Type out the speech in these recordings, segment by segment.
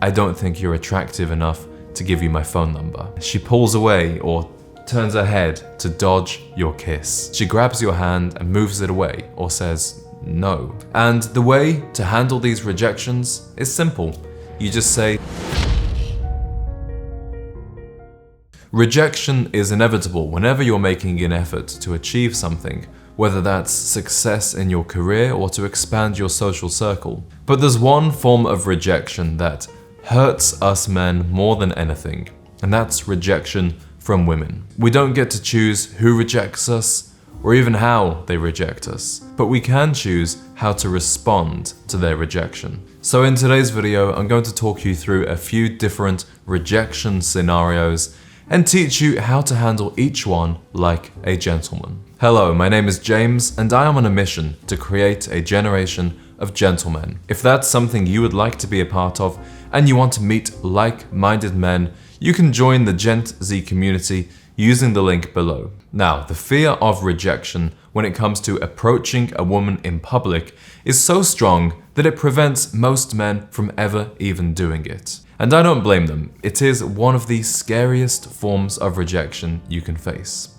I don't think you're attractive enough to give you my phone number. She pulls away or turns her head to dodge your kiss. She grabs your hand and moves it away or says no. And the way to handle these rejections is simple. You just say, rejection is inevitable whenever you're making an effort to achieve something, whether that's success in your career or to expand your social circle. But there's one form of rejection that hurts us men more than anything, and that's rejection from women. We don't get to choose who rejects us or even how they reject us, but we can choose how to respond to their rejection. So in today's video, I'm going to talk you through a few different rejection scenarios and teach you how to handle each one like a gentleman. Hello, my name is James, and I am on a mission to create a generation of gentlemen. If that's something you would like to be a part of, and you want to meet like-minded men, you can join the Gent Z community using the link below. Now, the fear of rejection when it comes to approaching a woman in public is so strong that it prevents most men from ever even doing it. And I don't blame them. It is one of the scariest forms of rejection you can face.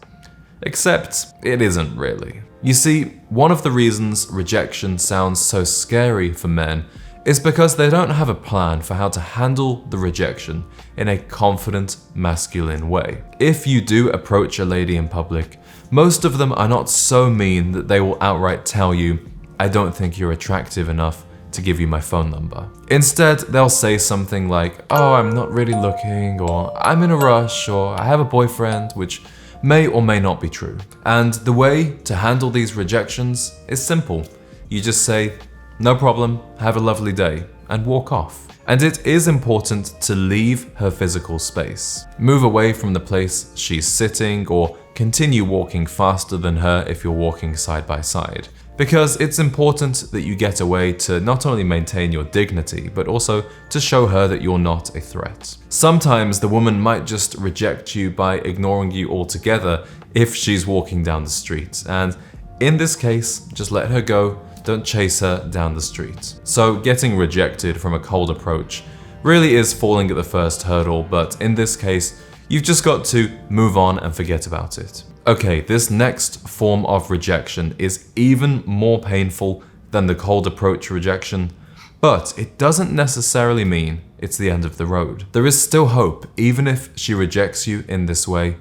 Except it isn't really. You see, one of the reasons rejection sounds so scary for men is because they don't have a plan for how to handle the rejection in a confident, masculine way. If you do approach a lady in public, most of them are not so mean that they will outright tell you, I don't think you're attractive enough to give you my phone number. Instead, they'll say something like, oh, I'm not really looking, or I'm in a rush, or I have a boyfriend, which may or may not be true. And the way to handle these rejections is simple. You just say, no problem, have a lovely day, and walk off. And it is important to leave her physical space. Move away from the place she's sitting, or continue walking faster than her if you're walking side by side. Because it's important that you get away to not only maintain your dignity, but also to show her that you're not a threat. Sometimes the woman might just reject you by ignoring you altogether if she's walking down the street. And in this case, just let her go. Don't chase her down the street. So getting rejected from a cold approach really is falling at the first hurdle, but in this case, you've just got to move on and forget about it. Okay, this next form of rejection is even more painful than the cold approach rejection, but it doesn't necessarily mean it's the end of the road. There is still hope, even if she rejects you in this way,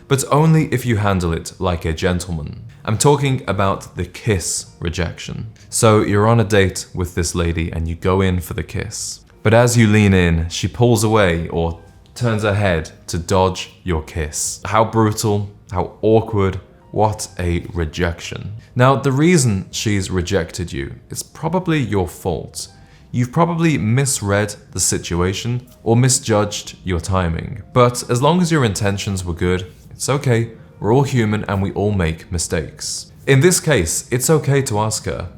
but only if you handle it like a gentleman. I'm talking about the kiss rejection. So you're on a date with this lady and you go in for the kiss. But as you lean in, she pulls away or turns her head to dodge your kiss. How brutal, how awkward, what a rejection. Now, the reason she's rejected you is probably your fault. You've probably misread the situation or misjudged your timing. But as long as your intentions were good, it's okay. We're all human and we all make mistakes. In this case, it's okay to ask her,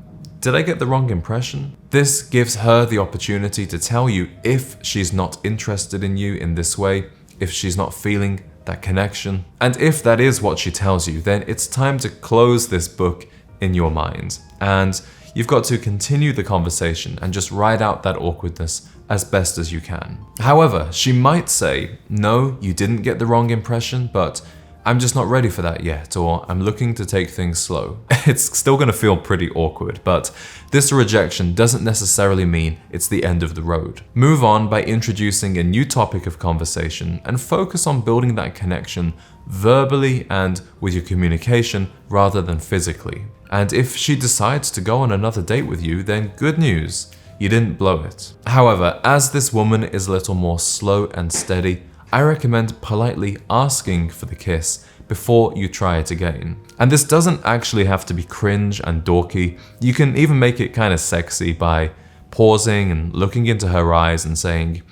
did I get the wrong impression? This gives her the opportunity to tell you if she's not interested in you in this way, if she's not feeling that connection. And if that is what she tells you, then it's time to close this book in your mind. And you've got to continue the conversation and just ride out that awkwardness as best as you can. However, she might say, no, you didn't get the wrong impression, but I'm just not ready for that yet, or I'm looking to take things slow. It's still gonna feel pretty awkward, but this rejection doesn't necessarily mean it's the end of the road. Move on by introducing a new topic of conversation and focus on building that connection verbally and with your communication rather than physically. And if she decides to go on another date with you, then good news, you didn't blow it. However, as this woman is a little more slow and steady, I recommend politely asking for the kiss before you try it again. And this doesn't actually have to be cringe and dorky. You can even make it kind of sexy by pausing and looking into her eyes and saying,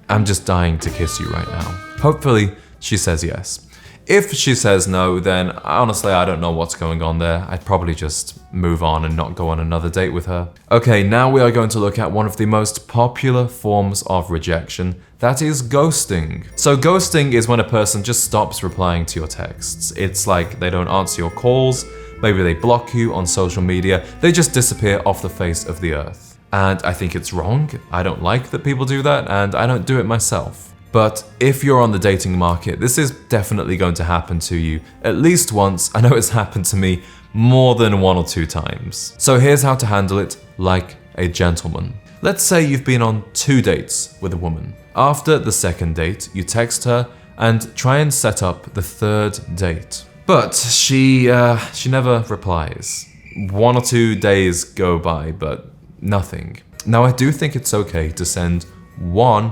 I'm just dying to kiss you right now. Hopefully, she says yes. If she says no, then honestly, I don't know what's going on there. I'd probably just move on and not go on another date with her. Okay, now we are going to look at one of the most popular forms of rejection, that is ghosting. So ghosting is when a person just stops replying to your texts. It's like they don't answer your calls, maybe they block you on social media, they just disappear off the face of the earth. And I think it's wrong. I don't like that people do that, and I don't do it myself. But if you're on the dating market, this is definitely going to happen to you at least once. I know it's happened to me more than 1 or 2 times. So here's how to handle it like a gentleman. Let's say you've been on 2 dates with a woman. After the 2nd date, you text her and try and set up the 3rd date. But she never replies. 1 or 2 days go by, but nothing. Now I do think it's okay to send one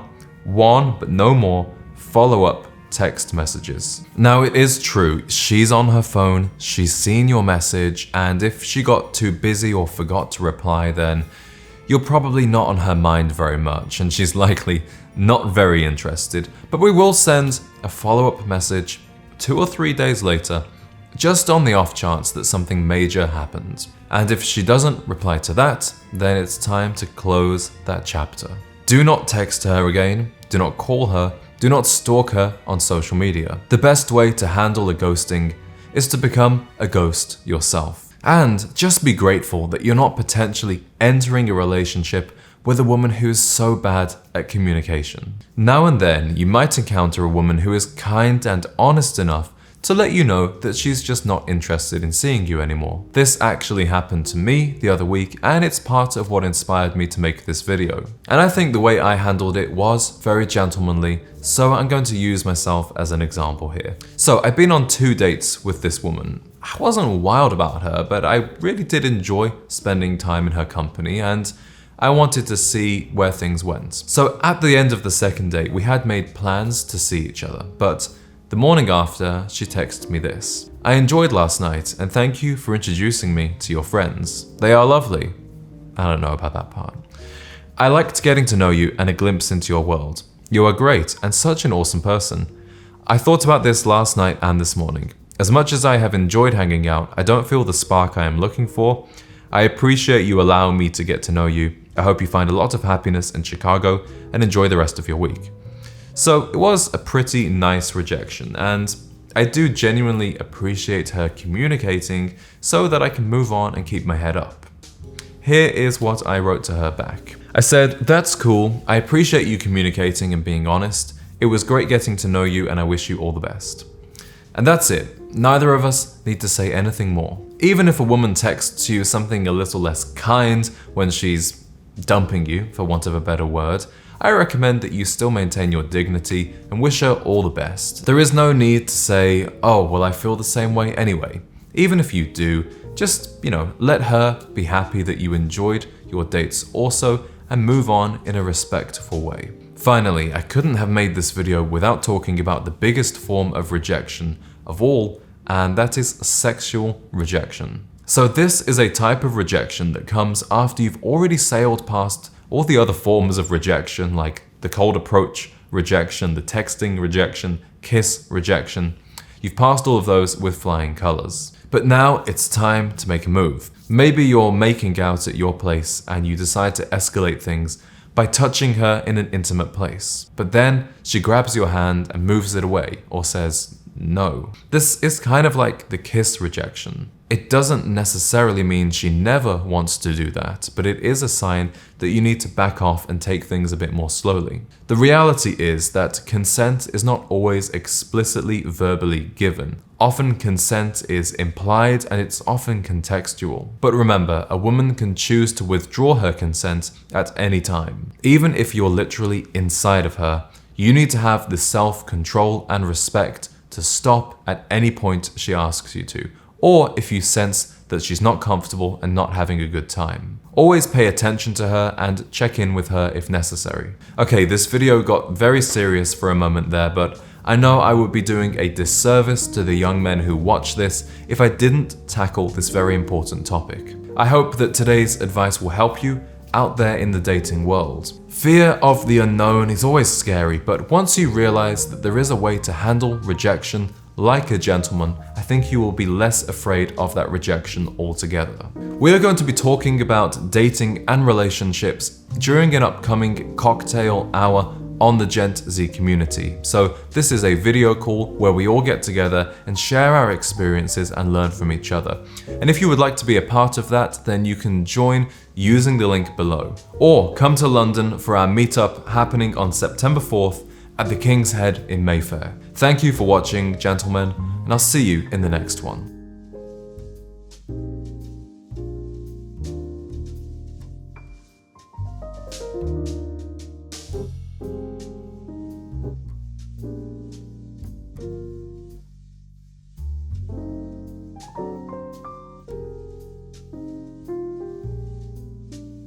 but no more follow-up text messages. Now it is true, she's on her phone, she's seen your message, and if she got too busy or forgot to reply, then you're probably not on her mind very much, and she's likely not very interested. But we will send a follow-up message 2 or 3 days later, just on the off chance that something major happened. And if she doesn't reply to that, then it's time to close that chapter. Do not text her again, do not call her, do not stalk her on social media. The best way to handle a ghosting is to become a ghost yourself. And just be grateful that you're not potentially entering a relationship with a woman who is so bad at communication. Now and then, you might encounter a woman who is kind and honest enough to let you know that she's just not interested in seeing you anymore. This actually happened to me the other week, and it's part of what inspired me to make this video. And I think the way I handled it was very gentlemanly, so I'm going to use myself as an example here. So I've been on 2 dates with this woman. I wasn't wild about her, but I really did enjoy spending time in her company, and I wanted to see where things went. So at the end of the 2nd date, we had made plans to see each other, but the morning after, she texted me this. I enjoyed last night, and thank you for introducing me to your friends. They are lovely. I don't know about that part. I liked getting to know you and a glimpse into your world. You are great and such an awesome person. I thought about this last night and this morning. As much as I have enjoyed hanging out, I don't feel the spark I am looking for. I appreciate you allowing me to get to know you. I hope you find a lot of happiness in Chicago and enjoy the rest of your week. So it was a pretty nice rejection, and I do genuinely appreciate her communicating so that I can move on and keep my head up. Here is what I wrote to her back. I said, "That's cool. I appreciate you communicating and being honest. It was great getting to know you, and I wish you all the best." And that's it. Neither of us need to say anything more. Even if a woman texts you something a little less kind when she's dumping you, for want of a better word, I recommend that you still maintain your dignity and wish her all the best. There is no need to say, "Oh, well, I feel the same way anyway." Even if you do, just, let her be happy that you enjoyed your dates also and move on in a respectful way. Finally, I couldn't have made this video without talking about the biggest form of rejection of all, and that is sexual rejection. So this is a type of rejection that comes after you've already sailed past all the other forms of rejection, like the cold approach rejection, the texting rejection, kiss rejection. You've passed all of those with flying colors. But now it's time to make a move. Maybe you're making out at your place and you decide to escalate things by touching her in an intimate place. But then she grabs your hand and moves it away or says no. This is kind of like the kiss rejection. It doesn't necessarily mean she never wants to do that, but it is a sign that you need to back off and take things a bit more slowly. The reality is that consent is not always explicitly verbally given. Often consent is implied and it's often contextual. But remember, a woman can choose to withdraw her consent at any time. Even if you're literally inside of her, you need to have the self-control and respect to stop at any point she asks you to, or if you sense that she's not comfortable and not having a good time. Always pay attention to her and check in with her if necessary. Okay, this video got very serious for a moment there, but I know I would be doing a disservice to the young men who watch this if I didn't tackle this very important topic. I hope that today's advice will help you out there in the dating world. Fear of the unknown is always scary, but once you realize that there is a way to handle rejection like a gentleman, I think you will be less afraid of that rejection altogether. We are going to be talking about dating and relationships during an upcoming cocktail hour on the Gent Z community. So this is a video call where we all get together and share our experiences and learn from each other. And if you would like to be a part of that, then you can join using the link below. Or come to London for our meetup happening on September 4th at the King's Head in Mayfair. Thank you for watching, gentlemen, and I'll see you in the next one.